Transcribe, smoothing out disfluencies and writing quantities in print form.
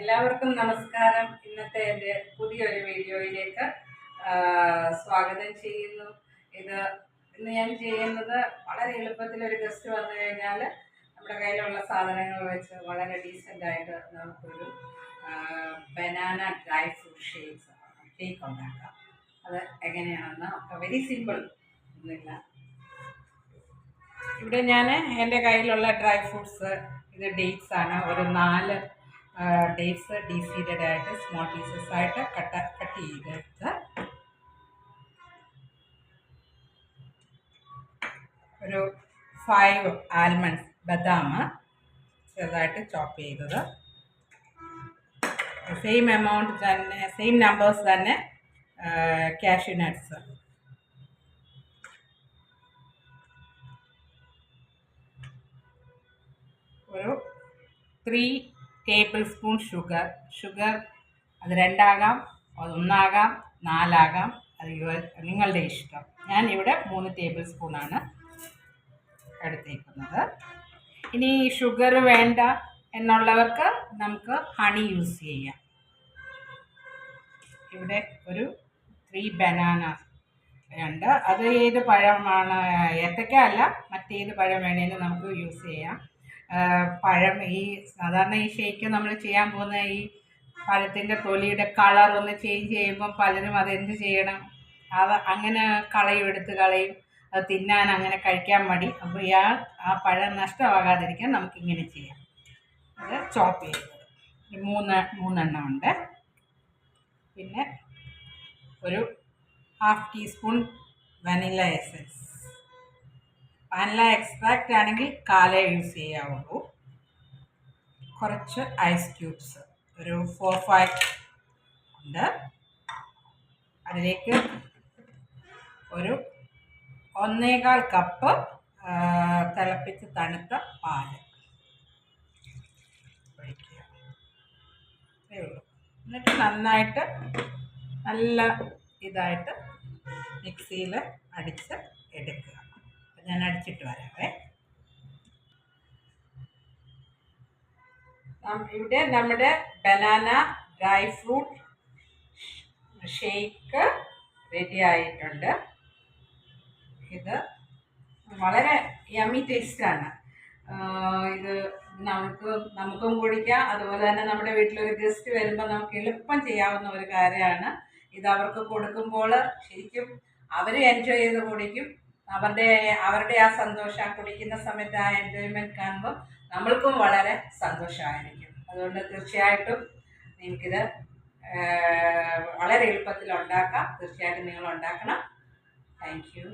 എല്ലാവർക്കും നമസ്കാരം. ഇന്നത്തെ എൻ്റെ പുതിയൊരു വീഡിയോയിലേക്ക് സ്വാഗതം ചെയ്യുന്നു. ഇന്ന് ഞാൻ ചെയ്യുന്നത് വളരെ എളുപ്പത്തിൽ ഒരു ഗസ്റ്റ് വന്നു കഴിഞ്ഞാൽ നമ്മുടെ കയ്യിലുള്ള സാധനങ്ങൾ വെച്ച് വളരെ ഡീസൻ്റായിട്ട് നമുക്കൊരു ബനാന ഡ്രൈ ഫ്രൂട്ട് ഷേക്ക് ഉണ്ടാക്കാം. അത് എങ്ങനെയാണെന്ന് ഒക്കെ വെരി സിമ്പിൾ ഒന്നുമില്ല. ഇവിടെ ഞാൻ എൻ്റെ കയ്യിലുള്ള ഡ്രൈ ഫ്രൂട്ട്സ് ഇത് ഡേറ്റ്സ് ആണ്. ഒരു 4 ഡേറ്റ്സ് ഡീസീഡഡ് ആയിട്ട് സ്മോൾ പീസസ് ആയിട്ട് കട്ട് ചെയ്തെടുത്ത് ഒരു 5 ആൽമണ്ട്സ് ബദാം ചെറുതായിട്ട് ചോപ്പ് ചെയ്തത്, സെയിം എമൗണ്ട് തന്നെ സെയിം നമ്പേഴ്സ് തന്നെ കാഷ്യൂ നട്ട്സ്, ഒരു 3 ടേബിൾ സ്പൂൺ ഷുഗർ അത് 2 ആകാം, 1 ആകാം, 4 ആകാം, അത് നിങ്ങളുടെ ഇഷ്ടം. ഞാൻ ഇവിടെ 3 ടേബിൾ സ്പൂണാണ് എടുത്തേക്കുന്നത്. ഇനി ഷുഗർ വേണ്ട എന്നുള്ളവർക്ക് നമുക്ക് ഹണി യൂസ് ചെയ്യാം. ഇവിടെ ഒരു 3 ബനാന ഉണ്ട്. അത് ഏത് പഴമാണ്, ഏത്തക്ക അല്ല, മറ്റേത് പഴം വേണമെങ്കിലും നമുക്ക് യൂസ് ചെയ്യാം. പഴം സാധാരണ ഈ ഷേക്ക് നമ്മൾ ചെയ്യാൻ പോകുന്ന ഈ പഴത്തിൻ്റെ തൊലിയുടെ കളർ ഒന്ന് ചേഞ്ച് ചെയ്യുമ്പം പലരും അതെന്ത് ചെയ്യണം, അത് അങ്ങനെ എടുത്ത് കളയും. അത് തിന്നാൻ അങ്ങനെ കഴിക്കാൻ മടി. അപ്പോൾ ആ പഴം നഷ്ടമാകാതിരിക്കാൻ നമുക്കിങ്ങനെ ചെയ്യാം. അത് ചോപ്പ് ചെയ്തത് 3 ഉണ്ട്. പിന്നെ ഒരു 1/2 teaspoon vanilla essence. Vanilla extract ആണെങ്കിൽ 1/4 യൂസ് ചെയ്യാവുള്ളൂ. കുറച്ച് ഐസ് ക്യൂബ്സ് ഒരു 4-5 ഉണ്ട്. അതിലേക്ക് ഒരു 1.25 കപ്പ് തിളപ്പിച്ച് തണുത്ത പാല് ഒഴിക്കുക. അതേ ഉള്ളൂ. എന്നിട്ട് നന്നായിട്ട് നല്ല ഇതായിട്ട് മിക്സിയിൽ അടിച്ച് എടുക്കുക. ഞാൻ അടിച്ചിട്ട് വരാവേ. ഇവിടെ നമ്മുടെ banana dry fruit shake ready ആയിട്ടുണ്ട്. ഇത് വളരെ യമ്മി ടേസ്റ്റാണ്. ഇത് നമുക്കും കുടിക്കാം. അതുപോലെ തന്നെ നമ്മുടെ വീട്ടിലൊരു ഗസ്റ്റ് വരുമ്പോൾ നമുക്ക് എളുപ്പം ചെയ്യാവുന്ന ഒരു കാര്യമാണ്. ഇത് അവർക്ക് കൊടുക്കുമ്പോൾ ശരിക്കും അവർ എൻജോയ് ചെയ്ത് കുടിക്കും. അവരുടെ ആ സന്തോഷം, കുടിക്കുന്ന സമയത്ത് ആ എൻജോയ്മെൻറ്റ് കാണുമ്പോൾ നമ്മൾക്കും വളരെ സന്തോഷമായിരിക്കും. അതുകൊണ്ട് തീർച്ചയായിട്ടും നിങ്ങൾക്കിത് വളരെ എളുപ്പത്തിൽ ഉണ്ടാക്കാം. തീർച്ചയായിട്ടും നിങ്ങൾ ഉണ്ടാക്കണം. Thank you.